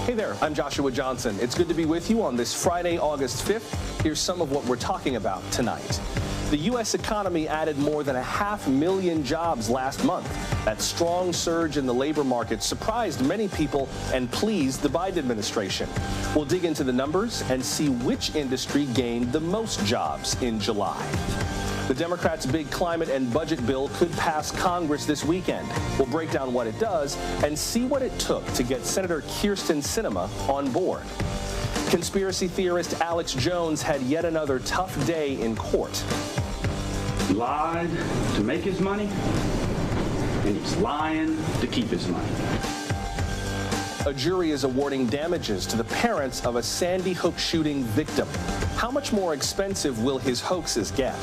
Hey there, I'm Joshua Johnson. It's good to be with you on this Friday, August 5th. Here's some of what we're talking about tonight. The U.S. economy added more than 500,000 jobs last month. That strong surge in the labor market surprised many people and pleased the Biden administration. We'll dig into the numbers and see which industry gained the most jobs in July. The Democrats' big climate and budget bill could pass Congress this weekend. We'll break down what it does and see what it took to get Senator Kyrsten Sinema on board. Conspiracy theorist Alex Jones had yet another tough day in court. He lied to make his money, and he's lying to keep his money. A jury is awarding damages to the parents of a Sandy Hook shooting victim. How much more expensive will his hoaxes get?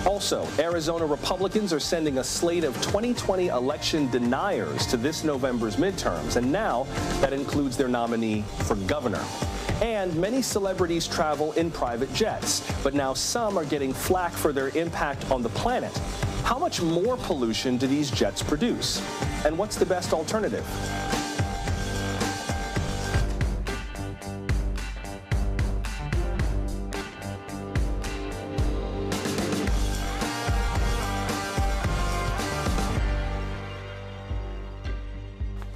Also, Arizona Republicans are sending a slate of 2020 election deniers to this November's midterms, and now that includes their nominee for governor. And many celebrities travel in private jets, but now some are getting flack for their impact on the planet. How much more pollution do these jets produce? And what's the best alternative?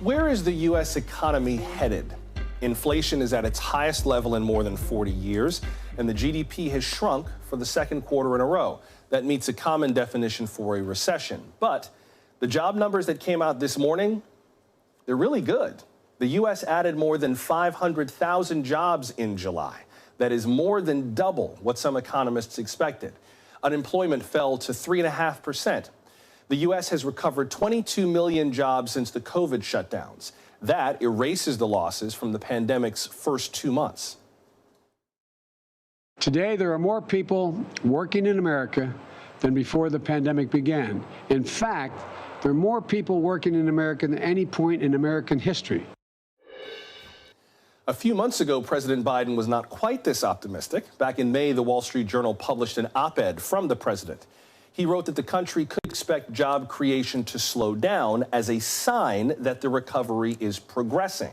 Where is the U.S. economy headed? Inflation is at its highest level in more than 40 years, and the GDP has shrunk for the second quarter in a row. That meets a common definition for a recession. But the job numbers that came out this morning, they're really good. The U.S. added more than 500,000 jobs in July. That is more than double what some economists expected. Unemployment fell to 3.5%. The U.S. has recovered 22 million jobs since the COVID shutdowns. That erases the losses from the pandemic's first 2 months. Today, there are more people working in America than before the pandemic began. In fact, there are more people working in America than any point in American history. A few months ago, President Biden was not quite this optimistic. Back in May, the Wall Street Journal published an op-ed from the president. He wrote that the country could expect job creation to slow down as a sign that the recovery is progressing.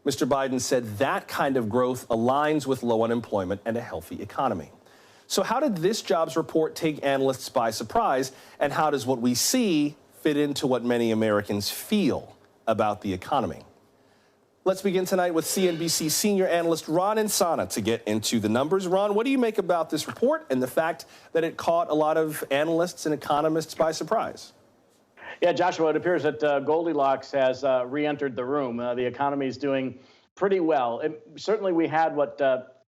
Mr. Biden said that kind of growth aligns with low unemployment and a healthy economy. So how did this jobs report take analysts by surprise, and how does what we see fit into what many Americans feel about the economy? Let's begin tonight with CNBC senior analyst Ron Insana to get into the numbers. Ron, what do you make about this report and the fact that it caught a lot of analysts and economists by surprise? Yeah, Joshua, it appears that Goldilocks has re-entered the room. The economy is doing pretty well. Certainly we had what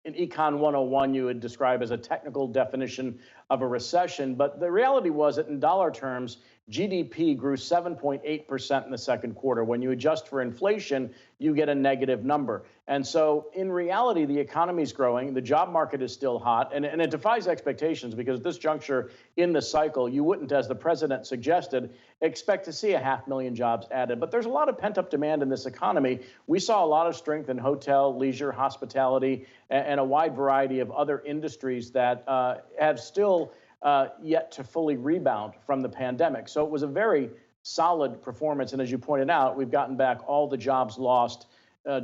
in Econ 101 you would describe as a technical definition of a recession, but the reality was that in dollar terms, GDP grew 7.8% in the second quarter. When you adjust for inflation, you get a negative number. And so in reality, the economy is growing. The job market is still hot, and it defies expectations because at this juncture in the cycle, you wouldn't, as the president suggested, expect to see 500,000 jobs added. But there's a lot of pent-up demand in this economy. We saw a lot of strength in hotel, leisure, hospitality, and a wide variety of other industries that have still yet to fully rebound from the pandemic. So it was a very solid performance. And as you pointed out, we've gotten back all the jobs lost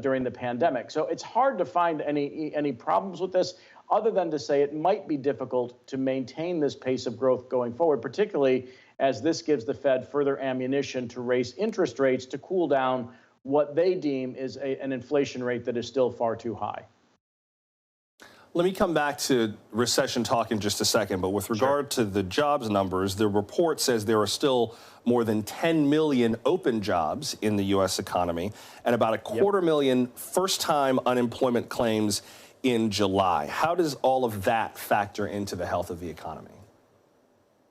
during the pandemic. So it's hard to find any problems with this other than to say it might be difficult to maintain this pace of growth going forward, particularly as this gives the Fed further ammunition to raise interest rates to cool down what they deem is an inflation rate that is still far too high. Let me come back to recession talk in just a second, but with regard to the jobs numbers, the report says there are still more than 10 million open jobs in the U.S. economy and about 250,000 first-time unemployment claims in July. How does all of that factor into the health of the economy?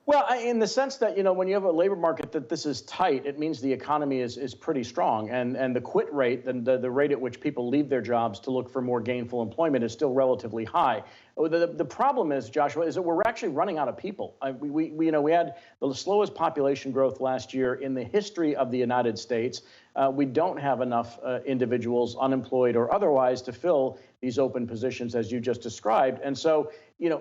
Well, in the sense that, when you have a labor market that this is tight, it means the economy is pretty strong. And the quit rate, the rate at which people leave their jobs to look for more gainful employment is still relatively high. The problem is, Joshua, is that we're actually running out of people. We had the slowest population growth last year in the history of the United States. We don't have enough individuals, unemployed or otherwise, to fill these open positions as you just described. And so,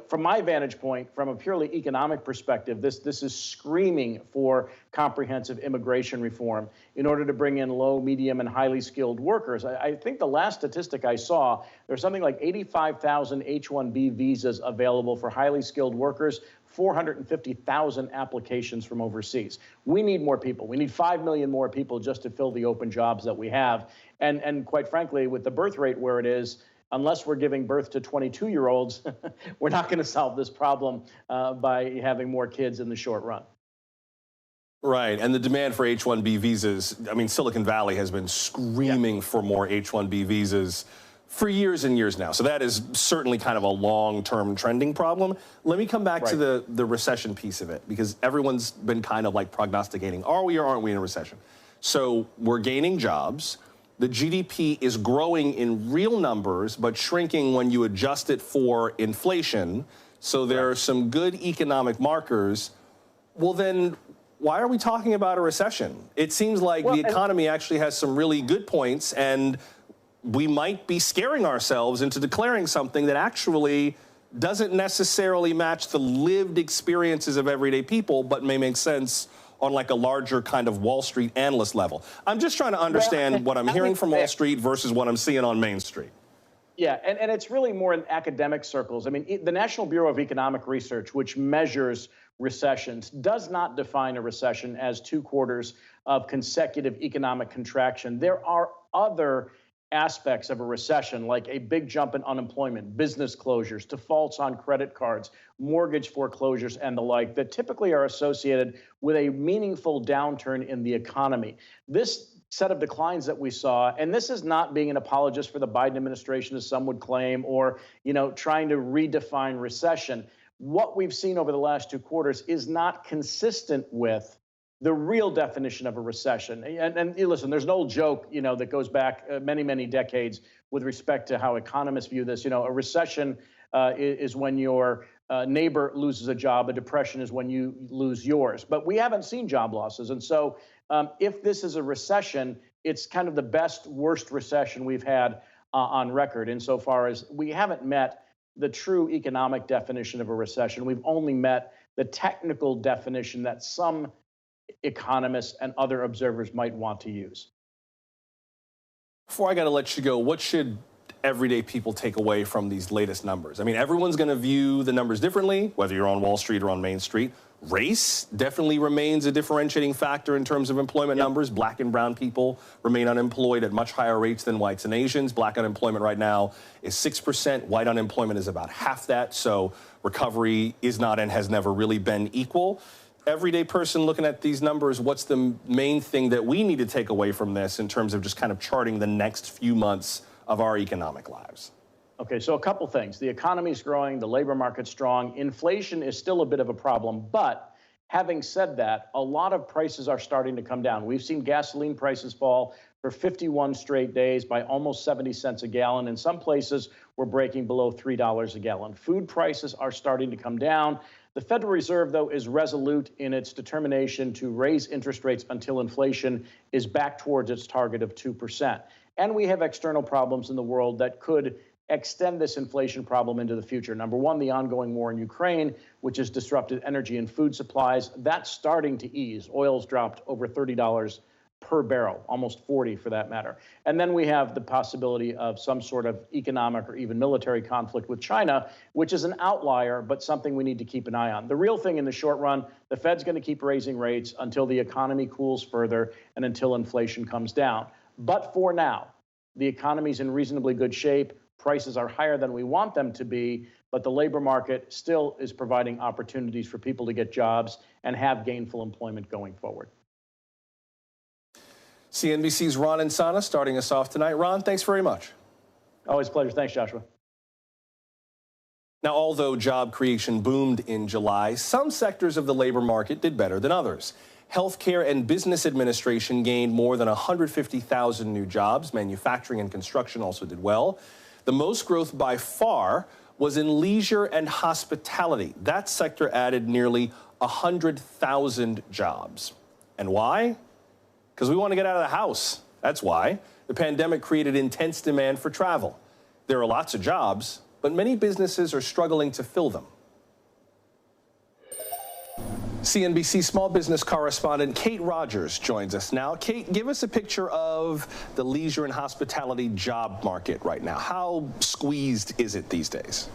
from my vantage point, from a purely economic perspective, this is screaming for comprehensive immigration reform in order to bring in low, medium, and highly skilled workers. I think the last statistic I saw, there's something like 85,000 H-1B visas available for highly skilled workers, 450,000 applications from overseas. We need more people. We need 5 million more people just to fill the open jobs that we have. And quite frankly, with the birth rate where it is, unless we're giving birth to 22-year-olds, we're not going to solve this problem by having more kids in the short run. Right, and the demand for H-1B visas, I mean, Silicon Valley has been screaming for more H-1B visas for years and years now. So that is certainly kind of a long-term trending problem. Let me come back to the recession piece of it, because everyone's been kind of like prognosticating, are we or aren't we in a recession? So we're gaining jobs. The GDP is growing in real numbers, but shrinking when you adjust it for inflation. So there are some good economic markers. Well, then why are we talking about a recession? It seems like the economy actually has some really good points, and we might be scaring ourselves into declaring something that actually doesn't necessarily match the lived experiences of everyday people, but may make sense on like a larger kind of Wall Street analyst level. I'm just trying to understand what I'm hearing from Wall Street versus what I'm seeing on Main Street. Yeah, and it's really more in academic circles. I mean, the National Bureau of Economic Research, which measures recessions, does not define a recession as 2 quarters of consecutive economic contraction. There are other aspects of a recession, like a big jump in unemployment, business closures, defaults on credit cards, mortgage foreclosures, and the like, that typically are associated with a meaningful downturn in the economy. This set of declines that we saw, and this is not being an apologist for the Biden administration, as some would claim, or trying to redefine recession. What we've seen over the last 2 quarters is not consistent with the real definition of a recession. And listen, there's an old joke, that goes back many, many decades with respect to how economists view this. A recession is when your neighbor loses a job. A depression is when you lose yours. But we haven't seen job losses. And so if this is a recession, it's kind of the best, worst recession we've had on record, insofar as we haven't met the true economic definition of a recession. We've only met the technical definition that some economists and other observers might want to use. Before I got to let you go, what should everyday people take away from these latest numbers? I mean, everyone's going to view the numbers differently, whether you're on Wall Street or on Main Street. Race definitely remains a differentiating factor in terms of employment numbers. Black and brown people remain unemployed at much higher rates than whites and Asians. Black unemployment right now is 6%. White unemployment is about half that. So recovery is not and has never really been equal. Everyday person looking at these numbers, what's the main thing that we need to take away from this in terms of just kind of charting the next few months of our economic lives? Okay, so a couple things. The economy's growing, the labor market's strong. Inflation is still a bit of a problem, but having said that, a lot of prices are starting to come down. We've seen gasoline prices fall for 51 straight days by almost 70 cents a gallon. In some places, we're breaking below $3 a gallon. Food prices are starting to come down. The Federal Reserve, though, is resolute in its determination to raise interest rates until inflation is back towards its target of 2%. And we have external problems in the world that could extend this inflation problem into the future. Number one, the ongoing war in Ukraine, which has disrupted energy and food supplies. That's starting to ease. Oil's dropped over $30 per barrel, almost 40 for that matter. And then we have the possibility of some sort of economic or even military conflict with China, which is an outlier, but something we need to keep an eye on. The real thing in the short run, the Fed's going to keep raising rates until the economy cools further and until inflation comes down. But for now, the economy's in reasonably good shape. Prices are higher than we want them to be, but the labor market still is providing opportunities for people to get jobs and have gainful employment going forward. CNBC's Ron Insana starting us off tonight. Ron, thanks very much. Always a pleasure. Thanks, Joshua. Now, although job creation boomed in July, some sectors of the labor market did better than others. Healthcare and business administration gained more than 150,000 new jobs. Manufacturing and construction also did well. The most growth by far was in leisure and hospitality. That sector added nearly 100,000 jobs. And why? Because we want to get out of the house. That's why. The pandemic created intense demand for travel. There are lots of jobs, but many businesses are struggling to fill them. CNBC small business correspondent Kate Rogers joins us now. Kate, give us a picture of the leisure and hospitality job market right now. How squeezed is it these days?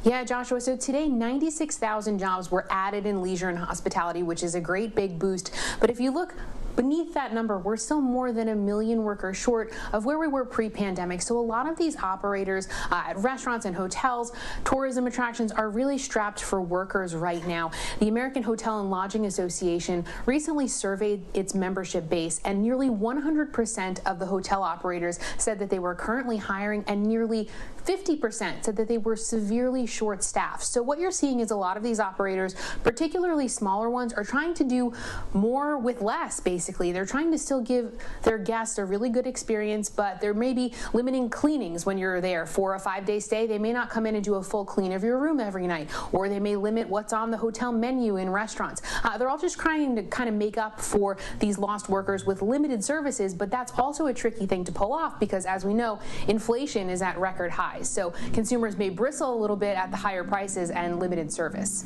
Yeah, Joshua, so today 96,000 jobs were added in leisure and hospitality, which is a great big boost. But if you look beneath that number, we're still more than 1 million workers short of where we were pre-pandemic. So a lot of these operators at restaurants and hotels, tourism attractions are really strapped for workers right now. The American Hotel and Lodging Association recently surveyed its membership base, and nearly 100% of the hotel operators said that they were currently hiring, and nearly 50% said that they were severely short-staffed. So what you're seeing is a lot of these operators, particularly smaller ones, are trying to do more with less, basically. They're trying to still give their guests a really good experience, but they're maybe limiting cleanings when you're there. For a 5-day stay, they may not come in and do a full clean of your room every night, or they may limit what's on the hotel menu in restaurants. They're all just trying to kind of make up for these lost workers with limited services, but that's also a tricky thing to pull off because, as we know, inflation is at record highs. So consumers may bristle a little bit at the higher prices and limited service.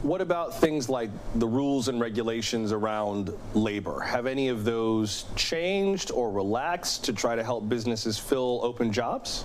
What about things like the rules and regulations around labor? Have any of those changed or relaxed to try to help businesses fill open jobs?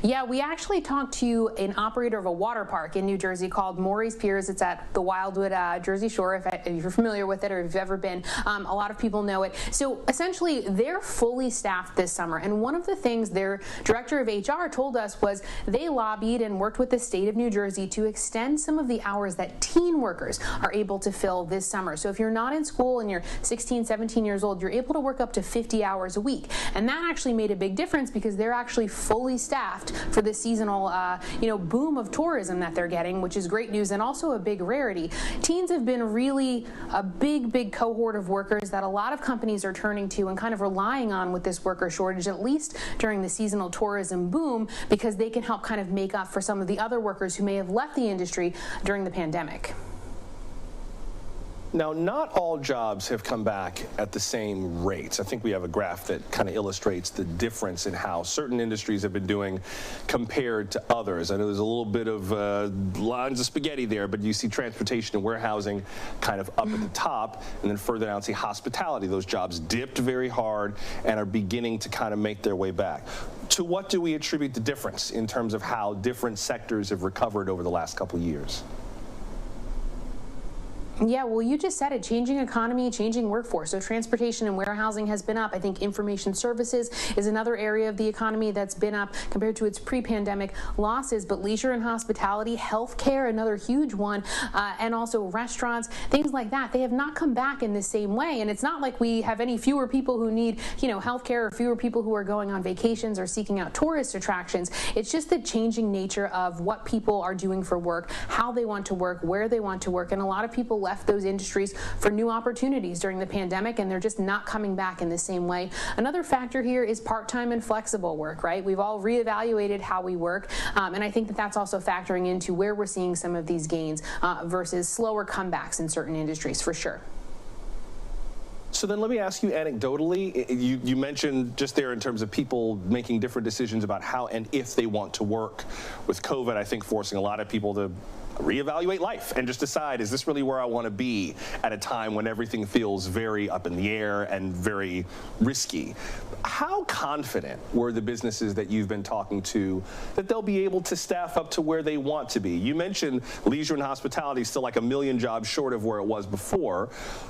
Yeah, we actually talked to an operator of a water park in New Jersey called Morey's Piers. It's at the Wildwood, Jersey Shore. If you're familiar with it or if you've ever been, a lot of people know it. So essentially, they're fully staffed this summer. And one of the things their director of HR told us was they lobbied and worked with the state of New Jersey to extend some of the hours that teen workers are able to fill this summer. So if you're not in school and you're 16, 17 years old, you're able to work up to 50 hours a week. And that actually made a big difference because they're actually fully staffed for the seasonal, boom of tourism that they're getting, which is great news and also a big rarity. Teens have been really a big cohort of workers that a lot of companies are turning to and kind of relying on with this worker shortage, at least during the seasonal tourism boom, because they can help kind of make up for some of the other workers who may have left the industry during the pandemic. Now, not all jobs have come back at the same rates. I think we have a graph that kind of illustrates the difference in how certain industries have been doing compared to others. I know there's a little bit of lines of spaghetti there, but you see transportation and warehousing kind of up at the top, and then further down, see hospitality. Those jobs dipped very hard and are beginning to kind of make their way back. To what do we attribute the difference in terms of how different sectors have recovered over the last couple of years? Yeah, well, you just said it, changing economy, changing workforce. So transportation and warehousing has been up. I think information services is another area of the economy that's been up compared to its pre-pandemic losses. But leisure and hospitality, healthcare, another huge one, and also restaurants, things like that, they have not come back in the same way. And it's not like we have any fewer people who need, healthcare, or fewer people who are going on vacations or seeking out tourist attractions. It's just the changing nature of what people are doing for work, how they want to work, where they want to work. And a lot of people left those industries for new opportunities during the pandemic, and they're just not coming back in the same way. Another factor here is part-time and flexible work, right? We've all reevaluated how we work, and I think that that's also factoring into where we're seeing some of these gains versus slower comebacks in certain industries, for sure. So then let me ask you anecdotally, you mentioned just there in terms of people making different decisions about how and if they want to work with COVID, I think forcing a lot of people to reevaluate life and just decide, is this really where I want to be at a time when everything feels very up in the air and very risky? How confident were the businesses that you've been talking to that they'll be able to staff up to where they want to be? You mentioned leisure and hospitality still like 1 million jobs short of where it was before.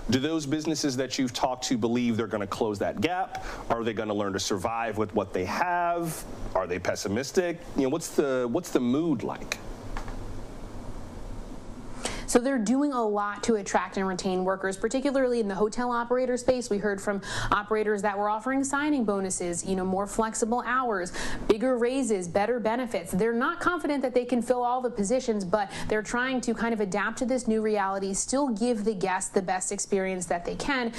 Do those businesses that you've talked to believe they're going to close that gap? Are they going to learn to survive with what they have? Are they pessimistic? What's the mood like? So they're doing a lot to attract and retain workers, particularly in the hotel operator space. We heard from operators that were offering signing bonuses, more flexible hours, bigger raises, better benefits. They're not confident that they can fill all the positions, but they're trying to kind of adapt to this new reality, still give the guests the best experience that they can.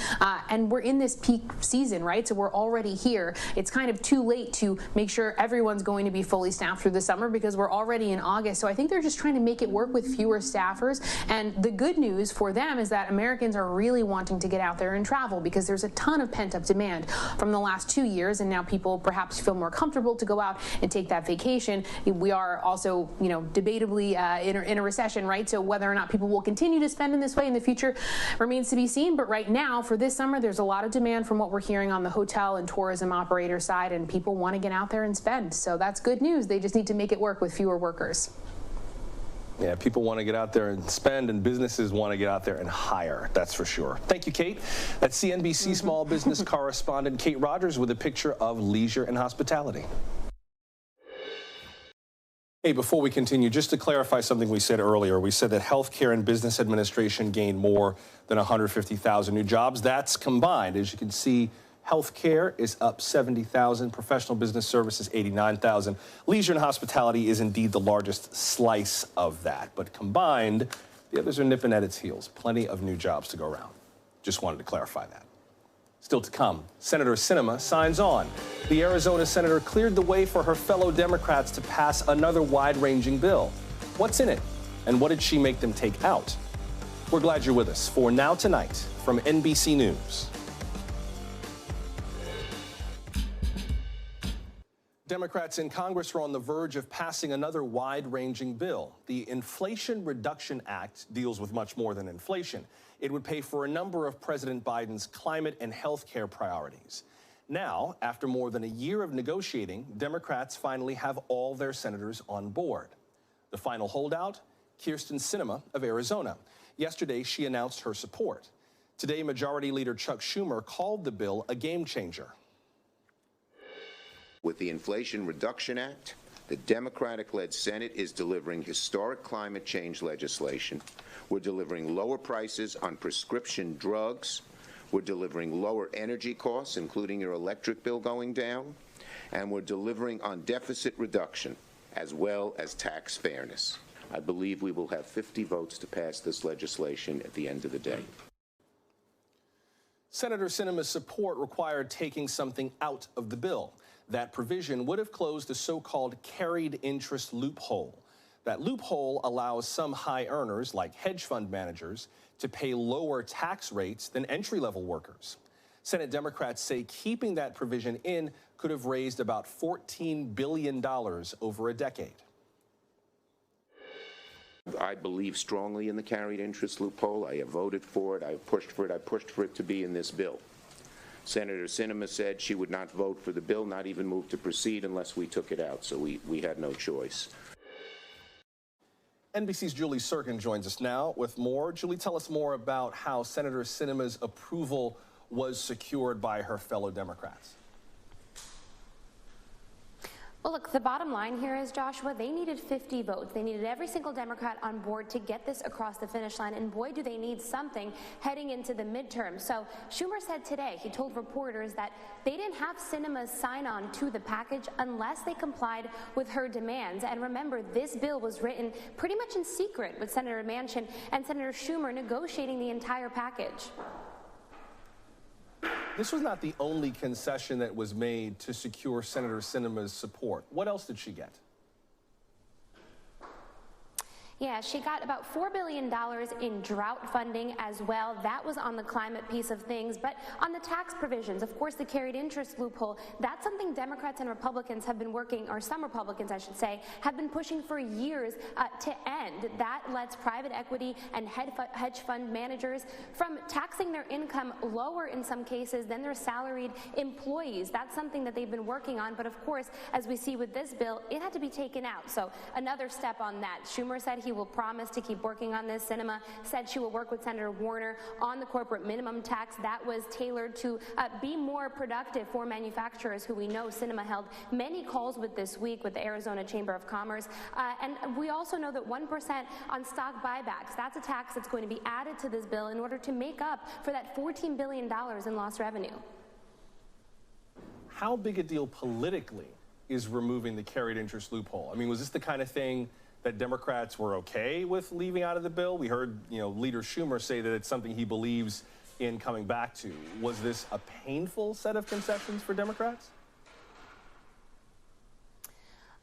And we're in this peak season, right? So we're already here. It's kind of too late to make sure everyone's going to be fully staffed through the summer because we're already in August. So I think they're just trying to make it work with fewer staffers And the good news for them is that Americans are really wanting to get out there and travel because there's a ton of pent-up demand from the last 2 years, and now people perhaps feel more comfortable to go out and take that vacation. We are also, debatably in a recession, right? So whether or not people will continue to spend in this way in the future remains to be seen. But right now, for this summer, there's a lot of demand from what we're hearing on the hotel and tourism operator side, and people want to get out there and spend. So that's good news. They just need to make it work with fewer workers. Yeah, people want to get out there and spend, and businesses want to get out there and hire. That's for sure. Thank you, Kate. That's CNBC small business correspondent Kate Rogers with a picture of leisure and hospitality. Hey, before we continue, just to clarify something we said earlier, we said that healthcare and business administration gained more than 150,000 new jobs. That's combined. As you can see, healthcare is up 70,000, professional business services 89,000. Leisure and hospitality is indeed the largest slice of that, but combined, the others are nipping at its heels. Plenty of new jobs to go around. Just wanted to clarify that. Still to come, Senator Sinema signs on. The Arizona senator cleared the way for her fellow Democrats to pass another wide-ranging bill. What's in it, and what did she make them take out? We're glad you're with us for Now Tonight from NBC News. Democrats in Congress are on the verge of passing another wide-ranging bill. The Inflation Reduction Act deals with much more than inflation. It would pay for a number of President Biden's climate and health care priorities. Now, after more than a year of negotiating, Democrats finally have all their senators on board. The final holdout? Kyrsten Sinema of Arizona. Yesterday, she announced her support. Today, Majority Leader Chuck Schumer called the bill a game changer. With the Inflation Reduction Act, the Democratic-led Senate is delivering historic climate change legislation. We're delivering lower prices on prescription drugs. We're delivering lower energy costs, including your electric bill going down. And we're delivering on deficit reduction, as well as tax fairness. I believe we will have 50 votes to pass this legislation at the end of the day. Senator Sinema's support required taking something out of the bill. That provision would have closed the so-called carried interest loophole. That loophole allows some high earners, like hedge fund managers, to pay lower tax rates than entry-level workers. Senate Democrats say keeping that provision in could have raised about $14 billion over a decade. I believe strongly in the carried interest loophole. I have voted for it. I have pushed for it. I pushed for it to be in this bill. Senator Sinema said she would not vote for the bill, not even move to proceed unless we took it out, so we had no choice. NBC's Julie Sirkin joins us now with more. Julie, tell us more about how Senator Sinema's approval was secured by her fellow Democrats. Well, look, the bottom line here is, Joshua, they needed 50 votes. They needed every single Democrat on board to get this across the finish line, and boy, do they need something heading into the midterm. So Schumer said today, he told reporters that they didn't have Sinema's sign on to the package unless they complied with her demands. And remember, this bill was written pretty much in secret, with Senator Manchin and Senator Schumer negotiating the entire package. This was not the only concession that was made to secure Senator Sinema's support. What else did she get? Yeah, she got about $4 billion in drought funding as well. That was on the climate piece of things. But on the tax provisions, of course, the carried interest loophole, that's something Democrats and Republicans have been working, or some Republicans, I should say, have been pushing for years to end. That lets private equity and hedge fund managers from taxing their income lower in some cases than their salaried employees. That's something that they've been working on. But of course, as we see with this bill, it had to be taken out. So another step on that. Schumer said he will promise to keep working on this. Sinema said she will work with Senator Warner on the corporate minimum tax. That was tailored to be more productive for manufacturers, who we know Sinema held many calls with this week with the Arizona Chamber of Commerce. And we also know that 1% on stock buybacks, that's a tax that's going to be added to this bill in order to make up for that $14 billion in lost revenue. How big a deal politically is removing the carried interest loophole? I mean, was this the kind of thing that Democrats were okay with leaving out of the bill? We heard, Leader Schumer say that it's something he believes in coming back to. Was this a painful set of concessions for Democrats?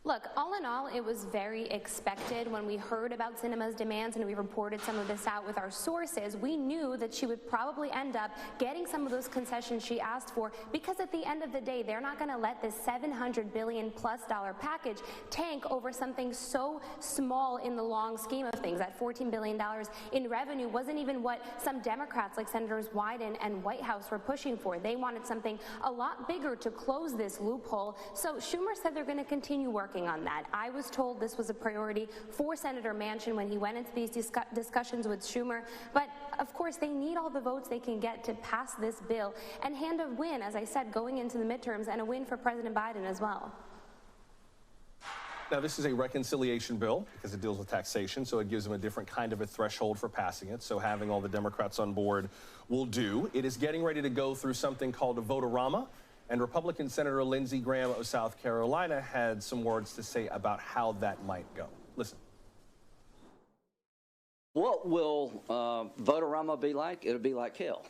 Look, all in all, it was very expected. When we heard about Sinema's demands and we reported some of this out with our sources, we knew that she would probably end up getting some of those concessions she asked for, because at the end of the day, they're not going to let this $700 billion+ package tank over something so small in the long scheme of things. That $14 billion in revenue wasn't even what some Democrats like Senators Wyden and Whitehouse were pushing for. They wanted something a lot bigger to close this loophole. So Schumer said they're going to continue working on that. I was told this was a priority for Senator Manchin when he went into these discussions with Schumer, but of course they need all the votes they can get to pass this bill and hand a win, as I said, going into the midterms, and a win for President Biden as well. Now, this is a reconciliation bill because it deals with taxation, so it gives them a different kind of a threshold for passing it. So having all the Democrats on board will do. It is getting ready to go through something called a vote-a-rama. And Republican Senator Lindsey Graham of South Carolina had some words to say about how that might go. Listen. What will vote-a-rama be like? It'll be like hell.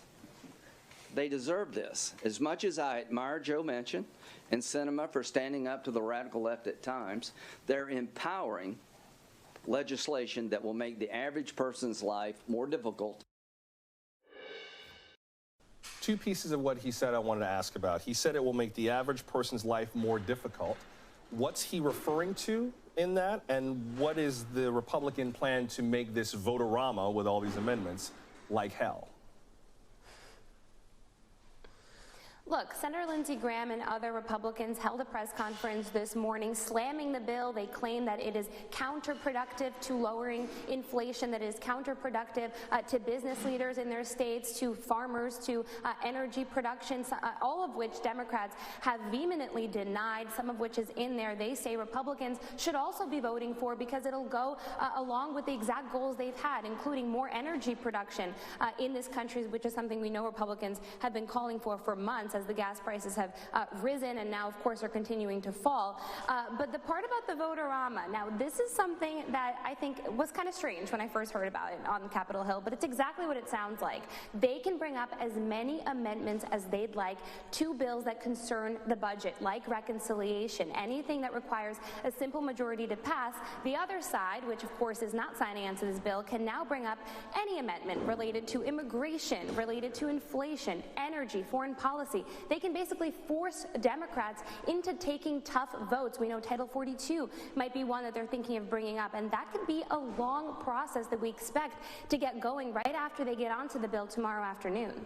They deserve this. As much as I admire Joe Manchin and Sinema for standing up to the radical left at times, they're empowering legislation that will make the average person's life more difficult. Two pieces of what he said I wanted to ask about. He said it will make the average person's life more difficult. What's he referring to in that? And what is the Republican plan to make this vote-a-rama with all these amendments like hell? Look, Senator Lindsey Graham and other Republicans held a press conference this morning slamming the bill. They claim that it is counterproductive to lowering inflation, that it is counterproductive to business leaders in their states, to farmers, to energy production, all of which Democrats have vehemently denied, some of which is in there. They say Republicans should also be voting for because it'll go along with the exact goals they've had, including more energy production in this country, which is something we know Republicans have been calling for months, as the gas prices have risen and now, of course, are continuing to fall. But the part about the vote-a-rama, now this is something that I think was kind of strange when I first heard about it on Capitol Hill, but it's exactly what it sounds like. They can bring up as many amendments as they'd like to bills that concern the budget, like reconciliation, anything that requires a simple majority to pass. The other side, which of course is not signing onto this bill, can now bring up any amendment related to immigration, related to inflation, energy, foreign policy. They can basically force Democrats into taking tough votes. We know Title 42 might be one that they're thinking of bringing up, and that could be a long process that we expect to get going right after they get onto the bill tomorrow afternoon.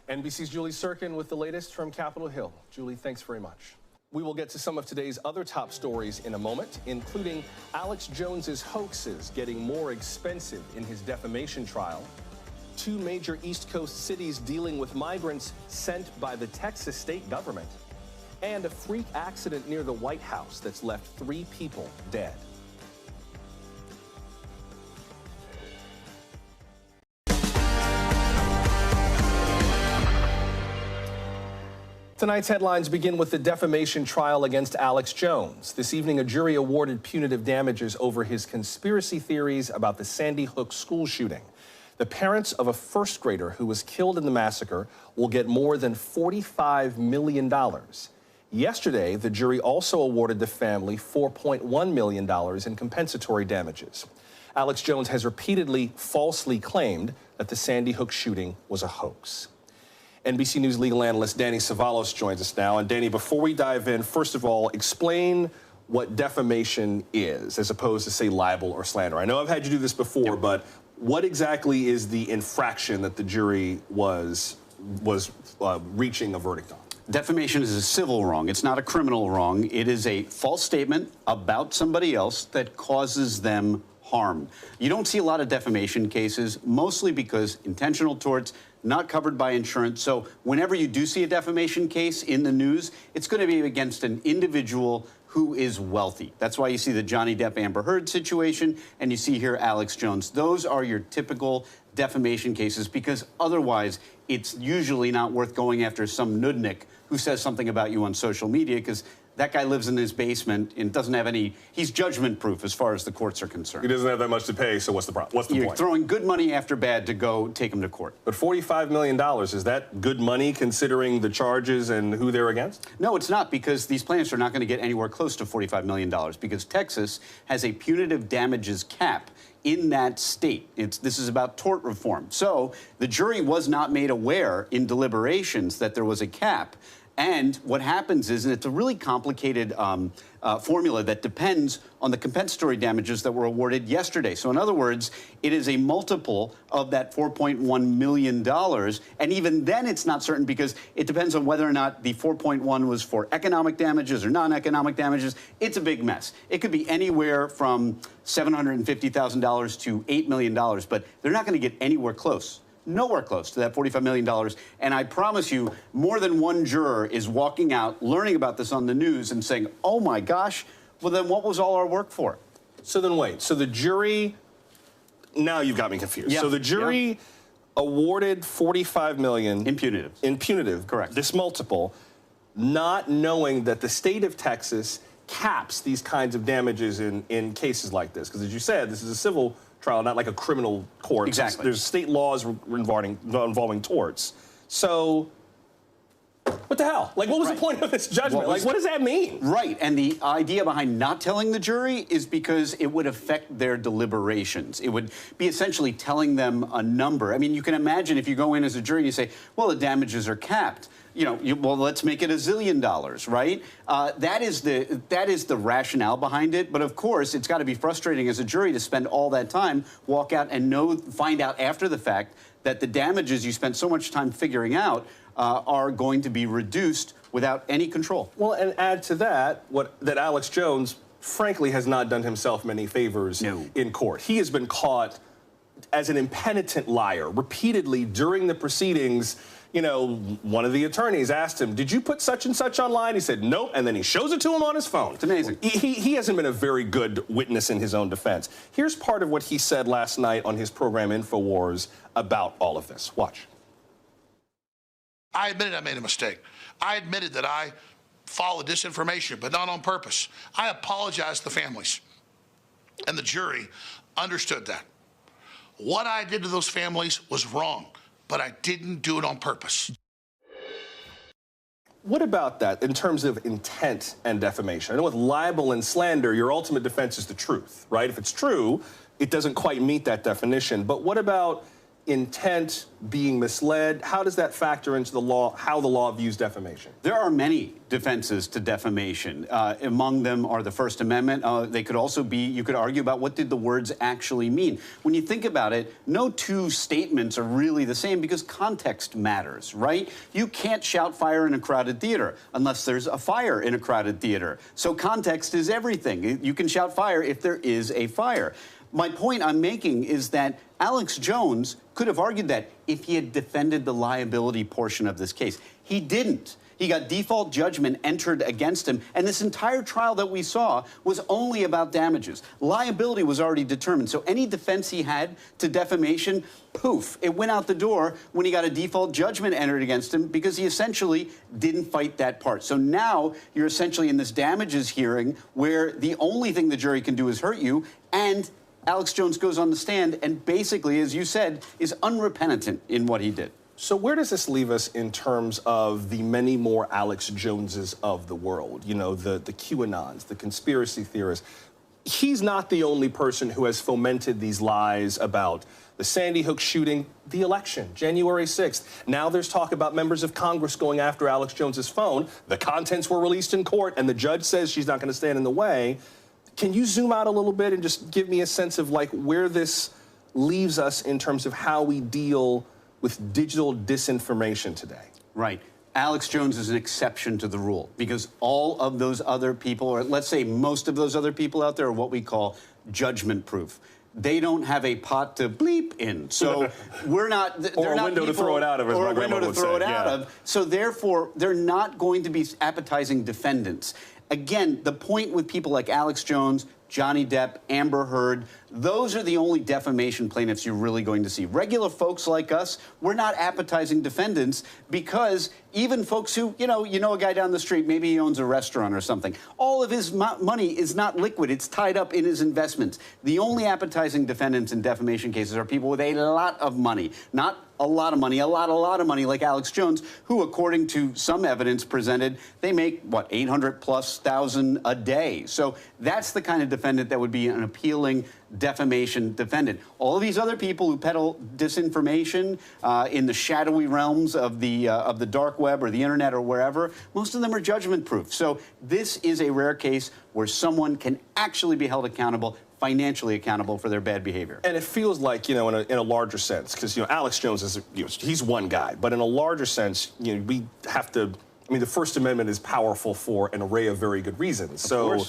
NBC's Julie Sirkin with the latest from Capitol Hill. Julie, thanks very much. We will get to some of today's other top stories in a moment, including Alex Jones's hoaxes getting more expensive in his defamation trial, two major East Coast cities dealing with migrants sent by the Texas state government, and a freak accident near the White House that's left 3 people dead. Tonight's headlines begin with the defamation trial against Alex Jones. This evening, a jury awarded punitive damages over his conspiracy theories about the Sandy Hook school shooting. The parents of a first grader who was killed in the massacre will get more than $45 million. Yesterday, the jury also awarded the family $4.1 million in compensatory damages. Alex Jones has repeatedly falsely claimed that the Sandy Hook shooting was a hoax. NBC News legal analyst Danny Savalos joins us now. And Danny, before we dive in, first of all, explain what defamation is, as opposed to, say, libel or slander. I know I've had you do this before, but what exactly is the infraction that the jury was reaching a verdict on? Defamation is a civil wrong. It's not a criminal wrong. It is a false statement about somebody else that causes them harm. You don't see a lot of defamation cases, mostly because intentional torts, not covered by insurance. So whenever you do see a defamation case in the news, it's going to be against an individual who is wealthy. That's why you see the Johnny Depp Amber Heard situation, and you see here Alex Jones. Those are your typical defamation cases, because otherwise it's usually not worth going after some nudnik who says something about you on social media, because that guy lives in his basement and doesn't have any, he's judgment proof as far as the courts are concerned. He doesn't have that much to pay, so what's the problem? What's the You're point? throwing good money after bad to go take him to court. But $45 million, is that good money considering the charges and who they're against? No, it's not, because these plaintiffs are not going to get anywhere close to $45 million because Texas has a punitive damages cap in that state. This is about tort reform. So the jury was not made aware in deliberations that there was a cap. And what happens is, and it's a really complicated formula that depends on the compensatory damages that were awarded yesterday. So in other words, it is a multiple of that $4.1 million. And even then it's not certain because it depends on whether or not the 4.1 was for economic damages or non-economic damages. It's a big mess. It could be anywhere from $750,000 to $8 million, but they're not going to get anywhere close. Nowhere close to that $45 million. And I promise you, more than one juror is walking out, learning about this on the news and saying, oh my gosh, well then what was all our work for? So then wait, so the jury, now you've got me confused. Yeah. So the jury awarded $45 million. In punitive. In punitive. Correct. This multiple, not knowing that the state of Texas caps these kinds of damages in cases like this. Because as you said, this is a civil trial, not like a criminal court. Exactly. There's state laws involving torts. So, what the hell? Like, what was the point of this judgment? Like, what does that mean? Right, and the idea behind not telling the jury is because it would affect their deliberations. It would be essentially telling them a number. I mean, you can imagine if you go in as a jury and you say, well, the damages are capped. You know, well, let's make it $1 zillion, right? That is the rationale behind it. But of course, it's got to be frustrating as a jury to spend all that time, walk out and find out after the fact that the damages you spent so much time figuring out are going to be reduced without any control. Well, and add to that that Alex Jones, frankly, has not done himself many favors in court. He has been caught as an impenitent liar repeatedly during the proceedings. You know, one of the attorneys asked him, did you put such and such online? He said, nope, and then he shows it to him on his phone. It's amazing. He hasn't been a very good witness in his own defense. Here's part of what he said last night on his program InfoWars about all of this. Watch. I admitted I made a mistake. I admitted that I followed disinformation, but not on purpose. I apologized to the families, and the jury understood that. What I did to those families was wrong, but I didn't do it on purpose. What about that in terms of intent and defamation? I know with libel and slander, your ultimate defense is the truth, right? If it's true, it doesn't quite meet that definition. But what about intent, being misled? How does that factor into the law, how the law views defamation? There are many defenses to defamation. Among them are the First Amendment. They could also be, you could argue about what did the words actually mean. When you think about it, no two statements are really the same because context matters, right? You can't shout fire in a crowded theater unless there's a fire in a crowded theater. So context is everything. You can shout fire if there is a fire. My point I'm making is that Alex Jones could have argued that if he had defended the liability portion of this case. He didn't. He got default judgment entered against him, and this entire trial that we saw was only about damages. Liability was already determined, so any defense he had to defamation, poof, it went out the door when he got a default judgment entered against him because he essentially didn't fight that part. So now you're essentially in this damages hearing where the only thing the jury can do is hurt you, and Alex Jones goes on the stand and basically, as you said, is unrepentant in what he did. So where does this leave us in terms of the many more Alex Joneses of the world? You know, the QAnons, the conspiracy theorists. He's not the only person who has fomented these lies about the Sandy Hook shooting, the election, January 6th. Now there's talk about members of Congress going after Alex Jones's phone. The contents were released in court, and the judge says she's not going to stand in the way. Can you zoom out a little bit and just give me a sense of like where this leaves us in terms of how we deal with digital disinformation today? Right. Alex Jones is an exception to the rule because all of those other people, or let's say most of those other people out there, are what we call judgment proof. They don't have a pot to bleep in, so we're not. Or a window to throw it out of, as my grandmother would say. Or a window to throw it out of. So therefore, they're not going to be appetizing defendants. Again, the point with people like Alex Jones, Johnny Depp, Amber Heard, those are the only defamation plaintiffs you're really going to see. Regular folks like us, we're not appetizing defendants because even folks who, you know a guy down the street, maybe he owns a restaurant or something, all of his money is not liquid. It's tied up in his investments. The only appetizing defendants in defamation cases are people with a lot of money, not a lot of money, a lot of money, like Alex Jones, who, according to some evidence presented, they make, what, 800,000+ a day. So that's the kind of defendant that would be an appealing defamation defendant. All of these other people who peddle disinformation in the shadowy realms of the dark web or the internet or wherever, most of them are judgment-proof. So this is a rare case where someone can actually be held accountable, financially accountable for their bad behavior. And it feels like, in a larger sense, because, Alex Jones is, he's one guy, but in a larger sense, we have to, the First Amendment is powerful for an array of very good reasons. So,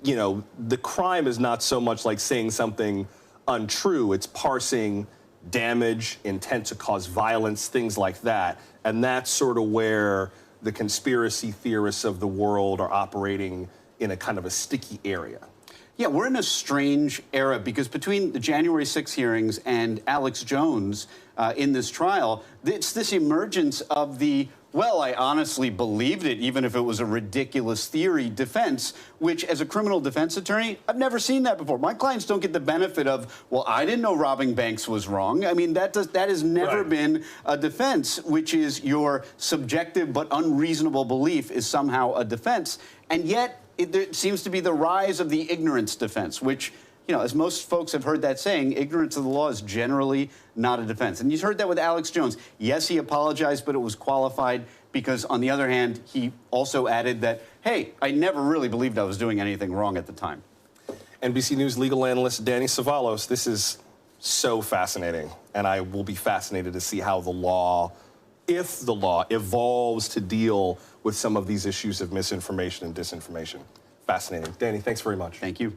the crime is not so much like saying something untrue, it's parsing damage, intent to cause violence, things like that. And that's sort of where the conspiracy theorists of the world are operating in a kind of a sticky area. Yeah, we're in a strange era because between the January 6 hearings and Alex Jones in this trial, it's this emergence of the, well, I honestly believed it, even if it was a ridiculous theory defense, which as a criminal defense attorney, I've never seen that before. My clients don't get the benefit of, well, I didn't know robbing banks was wrong. That has never been a defense, which is your subjective but unreasonable belief is somehow a defense. And yet, there seems to be the rise of the ignorance defense, which, as most folks have heard that saying, ignorance of the law is generally not a defense. And you've heard that with Alex Jones. Yes, he apologized, but it was qualified because, on the other hand, he also added that, hey, I never really believed I was doing anything wrong at the time. NBC News legal analyst Danny Savalos, this is so fascinating, and I will be fascinated to see how the law, if the law evolves to deal with some of these issues of misinformation and disinformation. Fascinating. Danny, thanks very much. Thank you.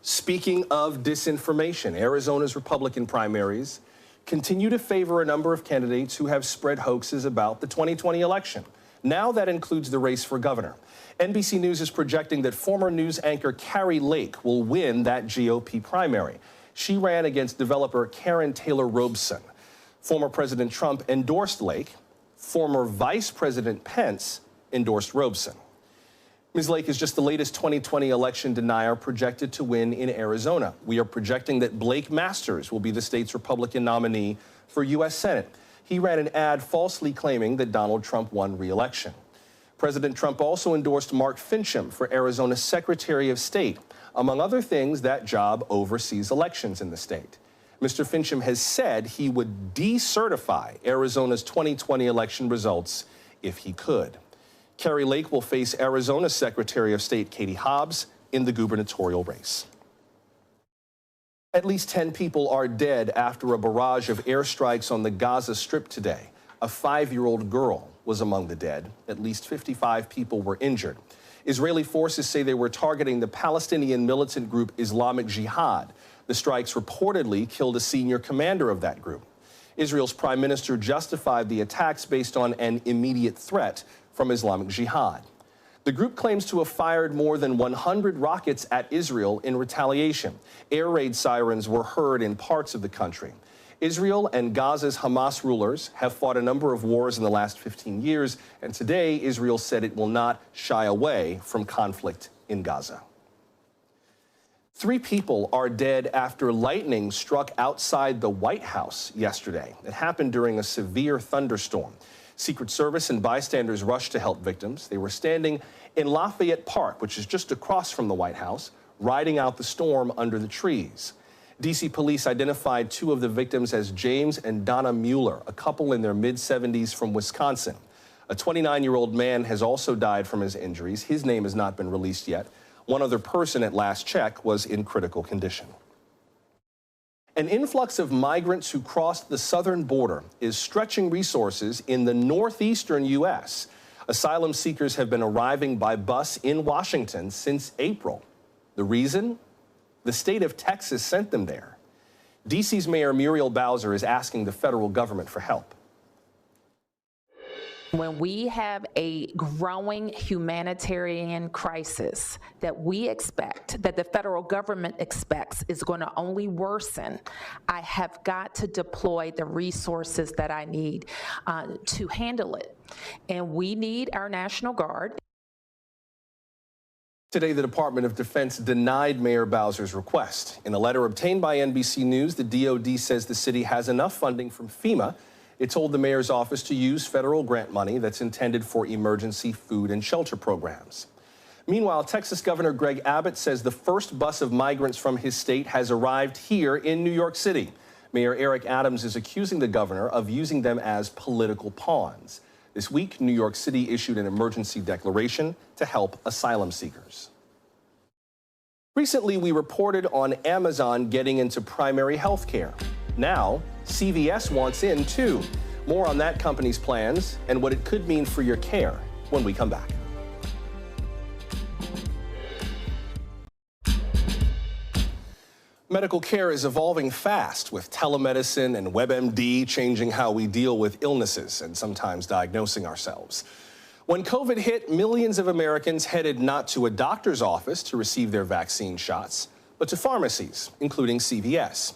Speaking of disinformation, Arizona's Republican primaries continue to favor a number of candidates who have spread hoaxes about the 2020 election. Now that includes the race for governor. NBC News is projecting that former news anchor Kari Lake will win that GOP primary. She ran against developer Karen Taylor Robeson. Former President Trump endorsed Lake. Former Vice President Pence endorsed Robeson. Ms. Lake is just the latest 2020 election denier projected to win in Arizona. We are projecting that Blake Masters will be the state's Republican nominee for U.S. Senate. He ran an ad falsely claiming that Donald Trump won re-election. President Trump also endorsed Mark Fincham for Arizona's Secretary of State. Among other things, that job oversees elections in the state. Mr. Fincham has said he would decertify Arizona's 2020 election results if he could. Kari Lake will face Arizona's Secretary of State Katie Hobbs in the gubernatorial race. At least 10 people are dead after a barrage of airstrikes on the Gaza Strip today. A 5-year-old girl was among the dead. At least 55 people were injured. Israeli forces say they were targeting the Palestinian militant group Islamic Jihad. The strikes reportedly killed a senior commander of that group. Israel's prime minister justified the attacks based on an immediate threat from Islamic Jihad. The group claims to have fired more than 100 rockets at Israel in retaliation. Air raid sirens were heard in parts of the country. Israel and Gaza's Hamas rulers have fought a number of wars in the last 15 years, and today Israel said it will not shy away from conflict in Gaza. 3 people are dead after lightning struck outside the White House yesterday. It happened during a severe thunderstorm. Secret Service and bystanders rushed to help victims. They were standing in Lafayette Park, which is just across from the White House, riding out the storm under the trees. D.C. police identified 2 of the victims as James and Donna Mueller, a couple in their mid-70s from Wisconsin. A 29-year-old man has also died from his injuries. His name has not been released yet. One other person at last check was in critical condition. An influx of migrants who crossed the southern border is stretching resources in the northeastern U.S. Asylum seekers have been arriving by bus in Washington since April. The reason? The state of Texas sent them there. D.C.'s Mayor Muriel Bowser is asking the federal government for help. When we have a growing humanitarian crisis that we expect, that the federal government expects is going to only worsen, I have got to deploy the resources that I need to handle it. And we need our National Guard. Today, the Department of Defense denied Mayor Bowser's request. In a letter obtained by NBC News, the DoD says the city has enough funding from FEMA. It told the mayor's office to use federal grant money that's intended for emergency food and shelter programs. Meanwhile, Texas Governor Greg Abbott says the first bus of migrants from his state has arrived here in New York City. Mayor Eric Adams is accusing the governor of using them as political pawns. This week, New York City issued an emergency declaration to help asylum seekers. Recently, we reported on Amazon getting into primary health care. Now, CVS wants in, too. More on that company's plans and what it could mean for your care when we come back. Medical care is evolving fast, with telemedicine and WebMD changing how we deal with illnesses and sometimes diagnosing ourselves. When COVID hit, millions of Americans headed not to a doctor's office to receive their vaccine shots, but to pharmacies, including CVS.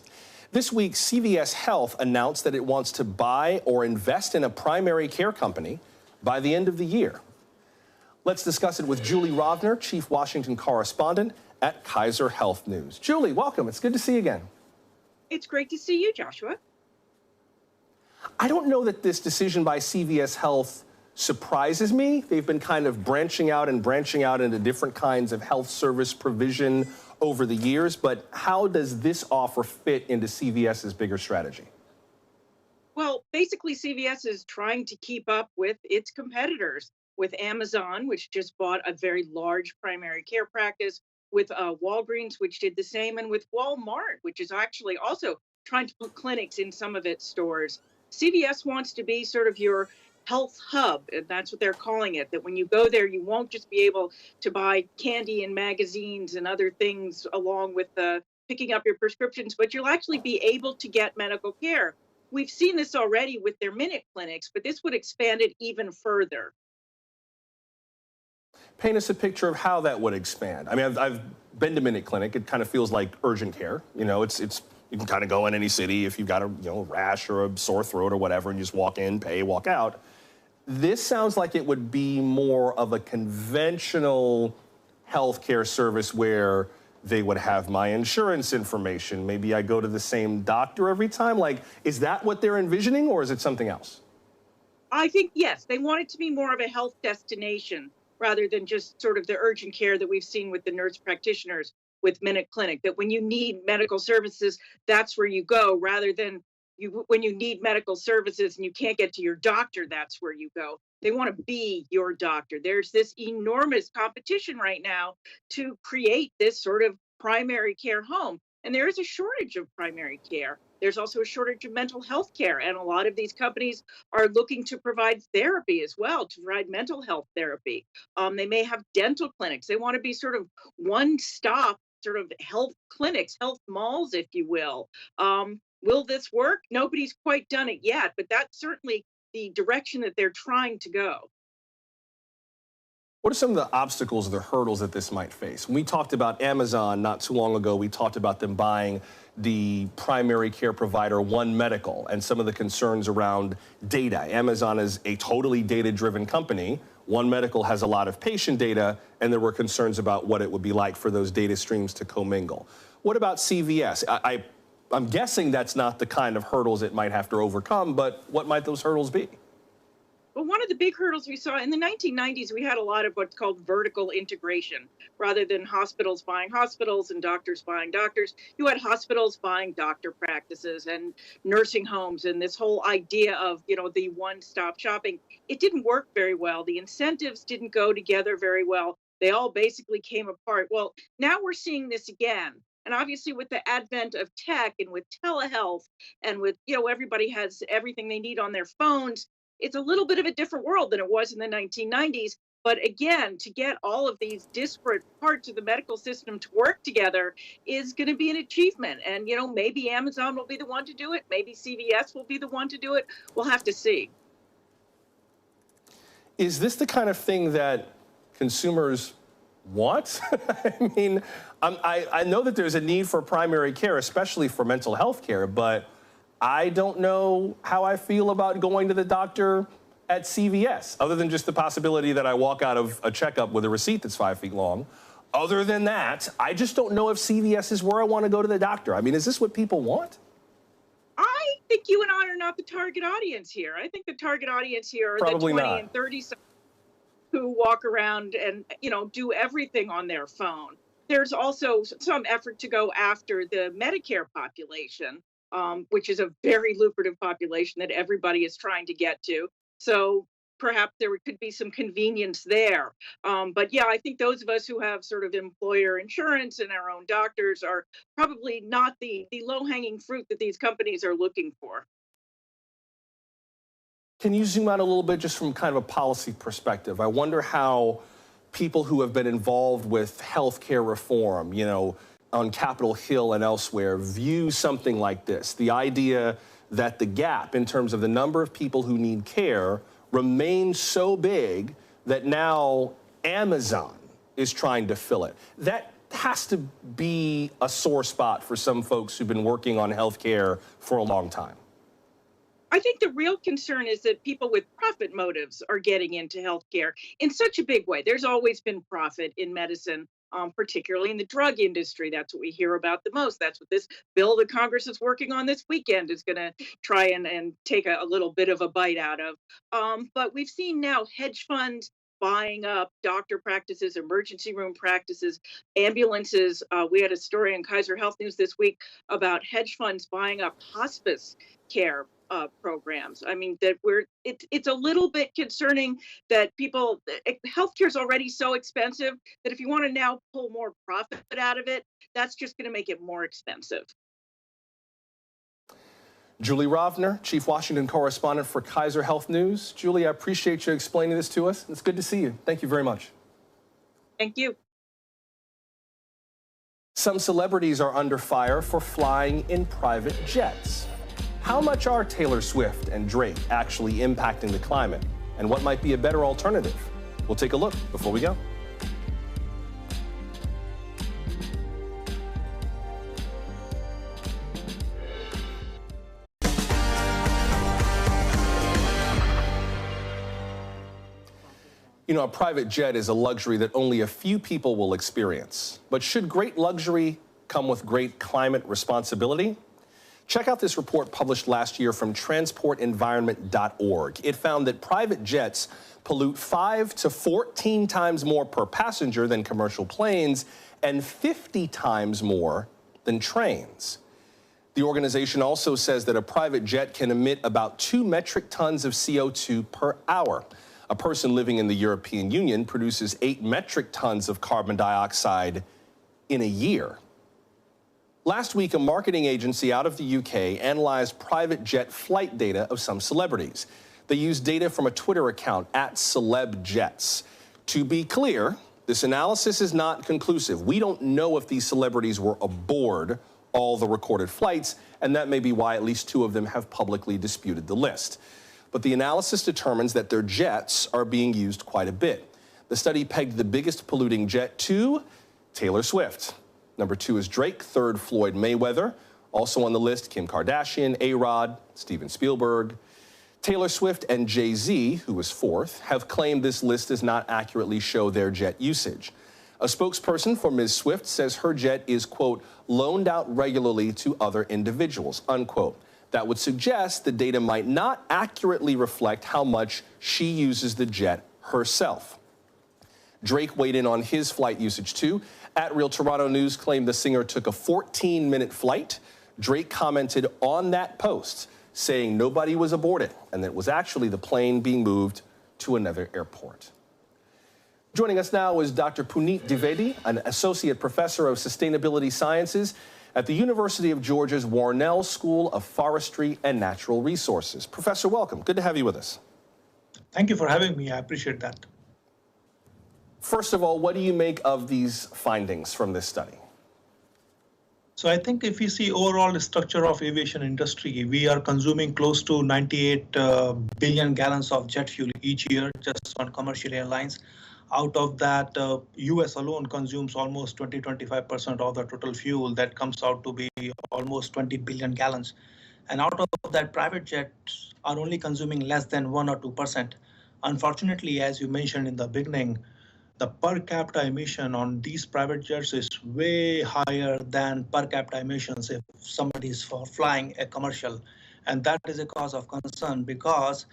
This week, CVS Health announced that it wants to buy or invest in a primary care company by the end of the year. Let's discuss it with Julie Rovner, Chief Washington Correspondent at Kaiser Health News. Julie, welcome. It's good to see you again. It's great to see you, Joshua. I don't know that this decision by CVS Health surprises me. They've been kind of branching out into different kinds of health service provision over the years, but how does this offer fit into CVS's bigger strategy? Well, basically, CVS is trying to keep up with its competitors, with Amazon, which just bought a very large primary care practice, with Walgreens, which did the same, and with Walmart, which is actually also trying to put clinics in some of its stores. CVS wants to be sort of your health hub, and that's what they're calling it, that when you go there, you won't just be able to buy candy and magazines and other things along with picking up your prescriptions, but you'll actually be able to get medical care. We've seen this already with their Minute clinics, but this would expand it even further. Paint us a picture of how that would expand. I mean, I've been to Minute Clinic. It kind of feels like urgent care. You know, it's you can kind of go in any city if you've got a rash or a sore throat or whatever, and you just walk in, pay, walk out. This sounds like it would be more of a conventional healthcare service where they would have my insurance information. Maybe I go to the same doctor every time. Like, is that what they're envisioning, or is it something else? I think, yes, they want it to be more of a health destination rather than just sort of the urgent care that we've seen with the nurse practitioners with Minute Clinic, that when you need medical services, that's where you go, rather than when you need medical services and you can't get to your doctor, that's where you go. They want to be your doctor. There's this enormous competition right now to create this sort of primary care home. And there is a shortage of primary care. There's also a shortage of mental health care. And a lot of these companies are looking to provide therapy as well, to provide mental health therapy. They may have dental clinics. They want to be sort of one-stop sort of health clinics, health malls, if you will. Will this work? Nobody's quite done it yet, but that's certainly the direction that they're trying to go. What are some of the obstacles or the hurdles that this might face? When we talked about Amazon not too long ago, we talked about them buying the primary care provider One Medical and some of the concerns around data. Amazon is a totally data-driven company. One Medical has a lot of patient data, and there were concerns about what it would be like for those data streams to commingle. What about CVS? I'm guessing that's not the kind of hurdles it might have to overcome, but what might those hurdles be? Well, one of the big hurdles we saw in the 1990s, we had a lot of what's called vertical integration. Rather than hospitals buying hospitals and doctors buying doctors, you had hospitals buying doctor practices and nursing homes, and this whole idea of, the one-stop shopping. It didn't work very well. The incentives didn't go together very well. They all basically came apart. Well, now we're seeing this again. And obviously with the advent of tech and with telehealth and with, everybody has everything they need on their phones, it's a little bit of a different world than it was in the 1990s. But again, to get all of these disparate parts of the medical system to work together is going to be an achievement. And, maybe Amazon will be the one to do it. Maybe CVS will be the one to do it. We'll have to see. Is this the kind of thing that consumers want? I mean, I know that there's a need for primary care, especially for mental health care, but I don't know how I feel about going to the doctor at CVS, other than just the possibility that I walk out of a checkup with a receipt that's 5 feet long. Other than that, I just don't know if CVS is where I want to go to the doctor. I mean, is this what people want? I think you and I are not the target audience here. I think the target audience here are Probably the 20 not. and 30 who walk around and, do everything on their phone. There's also some effort to go after the Medicare population, which is a very lucrative population that everybody is trying to get to. So perhaps there could be some convenience there. But yeah, I think those of us who have sort of employer insurance and our own doctors are probably not the low-hanging fruit that these companies are looking for. Can you zoom out a little bit just from kind of a policy perspective? I wonder how people who have been involved with healthcare reform, on Capitol Hill and elsewhere, view something like this. The idea that the gap in terms of the number of people who need care remains so big that now Amazon is trying to fill it. That has to be a sore spot for some folks who've been working on healthcare for a long time. I think the real concern is that people with profit motives are getting into healthcare in such a big way. There's always been profit in medicine, particularly in the drug industry. That's what we hear about the most. That's what this bill that Congress is working on this weekend is going to try and take a little bit of a bite out of. But we've seen now hedge funds buying up doctor practices, emergency room practices, ambulances. We had a story in Kaiser Health News this week about hedge funds buying up hospice care programs. I mean, that it's a little bit concerning that healthcare is already so expensive that if you want to now pull more profit out of it, that's just going to make it more expensive. Julie Rovner, Chief Washington Correspondent for Kaiser Health News. Julie, I appreciate you explaining this to us. It's good to see you. Thank you very much. Thank you. Some celebrities are under fire for flying in private jets. How much are Taylor Swift and Drake actually impacting the climate? And what might be a better alternative? We'll take a look before we go. A private jet is a luxury that only a few people will experience. But should great luxury come with great climate responsibility? Check out this report published last year from transportenvironment.org. It found that private jets pollute 5 to 14 times more per passenger than commercial planes and 50 times more than trains. The organization also says that a private jet can emit about 2 metric tons of CO2 per hour. A person living in the European Union produces 8 metric tons of carbon dioxide in a year. Last week, a marketing agency out of the UK analyzed private jet flight data of some celebrities. They used data from a Twitter account @CelebJets. To be clear, this analysis is not conclusive. We don't know if these celebrities were aboard all the recorded flights, and that may be why at least 2 of them have publicly disputed the list. But the analysis determines that their jets are being used quite a bit. The study pegged the biggest polluting jet to Taylor Swift. Number 2 is Drake, 3rd Floyd Mayweather. Also on the list, Kim Kardashian, A-Rod, Steven Spielberg. Taylor Swift and Jay-Z, who was 4th, have claimed this list does not accurately show their jet usage. A spokesperson for Ms. Swift says her jet is, quote, loaned out regularly to other individuals, unquote. That would suggest the data might not accurately reflect how much she uses the jet herself. Drake weighed in on his flight usage too. @Real Toronto News claimed the singer took a 14-minute flight. Drake commented on that post, saying nobody was aboard it, and that it was actually the plane being moved to another airport. Joining us now is Dr. Puneet Dwivedi, an associate professor of sustainability sciences at the University of Georgia's Warnell School of Forestry and Natural Resources. Professor, welcome. Good to have you with us. Thank you for having me. I appreciate that. First of all, what do you make of these findings from this study? So I think if we see overall the structure of aviation industry, we are consuming close to 98 billion gallons of jet fuel each year just on commercial airlines. Out of that, US alone consumes almost 20-25% of the total fuel. That comes out to be almost 20 billion gallons. And out of that, private jets are only consuming less than 1 or 2%. Unfortunately, as you mentioned in the beginning, the per capita emission on these private jets is way higher than per capita emissions if somebody is flying a commercial. And that is a cause of concern because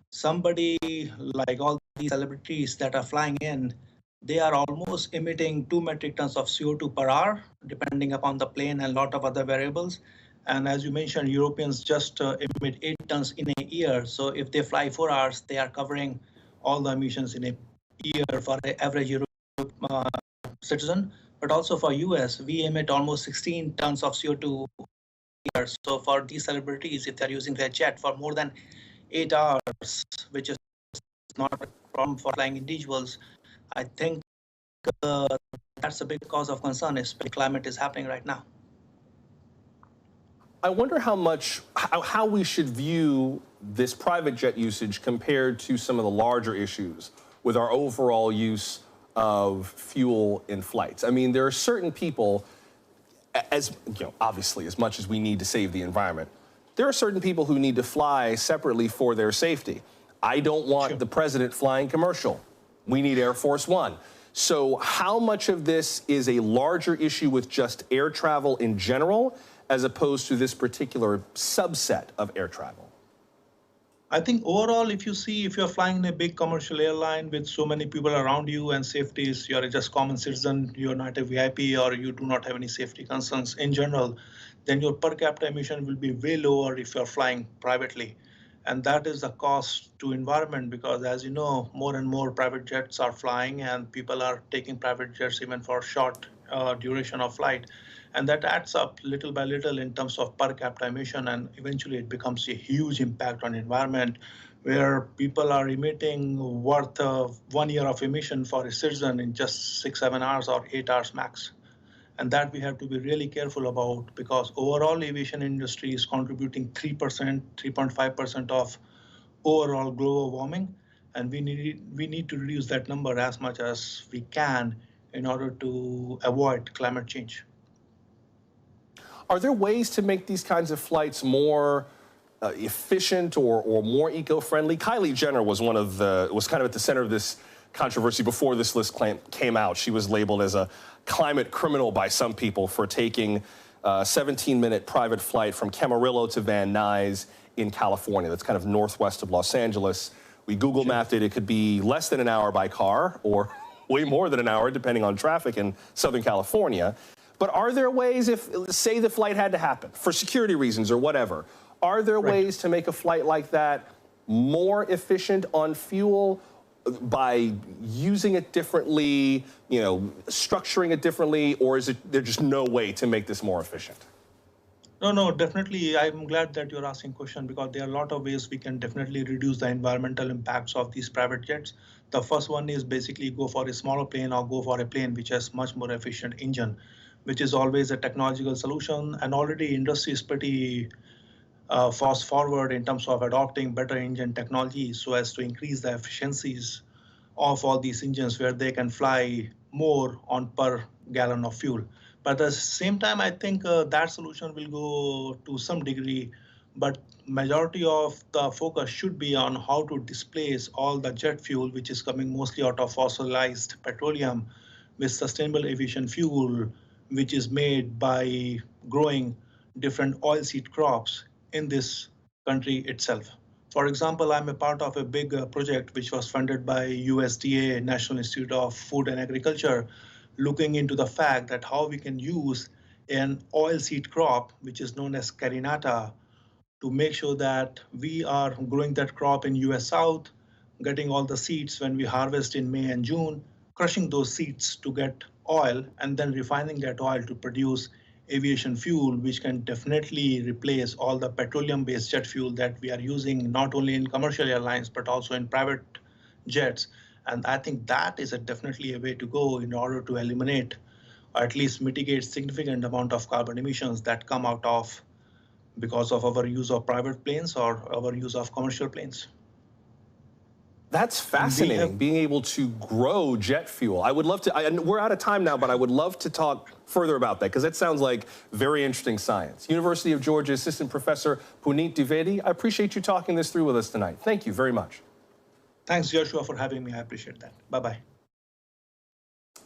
somebody like all these celebrities that are flying in, they are almost emitting 2 metric tons of CO2 per hour, depending upon the plane and a lot of other variables. And as you mentioned, Europeans just emit 8 tons in a year. So if they fly 4 hours, they are covering all the emissions in a year for an average European citizen. But also for US, we emit almost 16 tons of CO2 a year. So for these celebrities, if they're using their jet for more than 8 hours, which is not a problem for flying individuals, I think that's a big cause of concern, especially climate is happening right now. I wonder how we should view this private jet usage compared to some of the larger issues with our overall use of fuel in flights. I mean, there are certain people, as you know, obviously, as much as we need to save the environment, there are certain people who need to fly separately for their safety. I don't want the president flying commercial. We need Air Force One. So how much of this is a larger issue with just air travel in general, as opposed to this particular subset of air travel? I think overall, if you're flying in a big commercial airline with so many people around you and safety is, you're just common citizen, you're not a VIP or you do not have any safety concerns in general, then your per capita emission will be way lower if you're flying privately. And that is the cost to environment because as you know, more and more private jets are flying and people are taking private jets even for short duration of flight. And that adds up little by little in terms of per capita emission, and eventually it becomes a huge impact on environment where people are emitting worth of 1 year of emission for a citizen in just 6-7 hours or 8 hours max. And that we have to be really careful about because overall aviation industry is contributing 3%, 3.5% of overall global warming. And we need to reduce that number as much as we can in order to avoid climate change. Are there ways to make these kinds of flights more efficient or more eco-friendly? Kylie Jenner was kind of at the center of this controversy before this list came out. She was labeled as a climate criminal by some people for taking a 17-minute private flight from Camarillo to Van Nuys in California. That's kind of northwest of Los Angeles. We Google mapped it. It could be less than an hour by car or way more than an hour, depending on traffic in Southern California. But are there ways, if, say, the flight had to happen for security reasons or whatever, are there ways to make a flight like that more efficient on fuel by using it differently, you know, structuring it differently, or is there just no way to make this more efficient? No, definitely. I'm glad that you're asking question because there are a lot of ways we can definitely reduce the environmental impacts of these private jets. The first one is basically go for a smaller plane or go for a plane which has much more efficient engine, which is always a technological solution. And already industry is pretty fast forward in terms of adopting better engine technology so as to increase the efficiencies of all these engines where they can fly more on per gallon of fuel. But at the same time, I think that solution will go to some degree, but majority of the focus should be on how to displace all the jet fuel, which is coming mostly out of fossilized petroleum, with sustainable aviation fuel, which is made by growing different oilseed crops in this country itself. For example, I'm a part of a big project which was funded by USDA, National Institute of Food and Agriculture, looking into the fact that how we can use an oilseed crop, which is known as carinata, to make sure that we are growing that crop in US South, getting all the seeds when we harvest in May and June, crushing those seeds to get oil, and then refining that oil to produce aviation fuel, which can definitely replace all the petroleum-based jet fuel that we are using, not only in commercial airlines, but also in private jets. And I think that is definitely a way to go in order to eliminate at least mitigate significant amount of carbon emissions that come out of because of our use of private planes or our use of commercial planes. That's fascinating, being able to grow jet fuel. I would love to, we're out of time now, but I would love to talk further about that because that sounds like very interesting science. University of Georgia Assistant Professor Puneet Dwivedi, I appreciate you talking this through with us tonight. Thank you very much. Thanks, Joshua, for having me. I appreciate that. Bye-bye.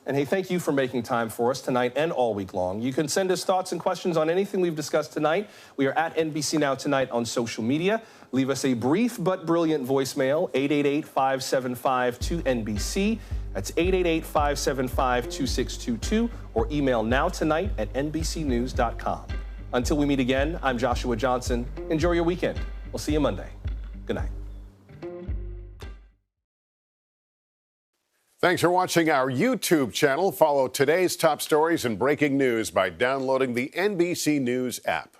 And hey, thank you for making time for us tonight and all week long. You can send us thoughts and questions on anything we've discussed tonight. We are at NBC Now Tonight on social media. Leave us a brief but brilliant voicemail, 888-575-2NBC. That's 888-575-2622, or email nowtonight@nbcnews.com. Until we meet again, I'm Joshua Johnson. Enjoy your weekend. We'll see you Monday. Good night. Thanks for watching our YouTube channel. Follow today's top stories and breaking news by downloading the NBC News app.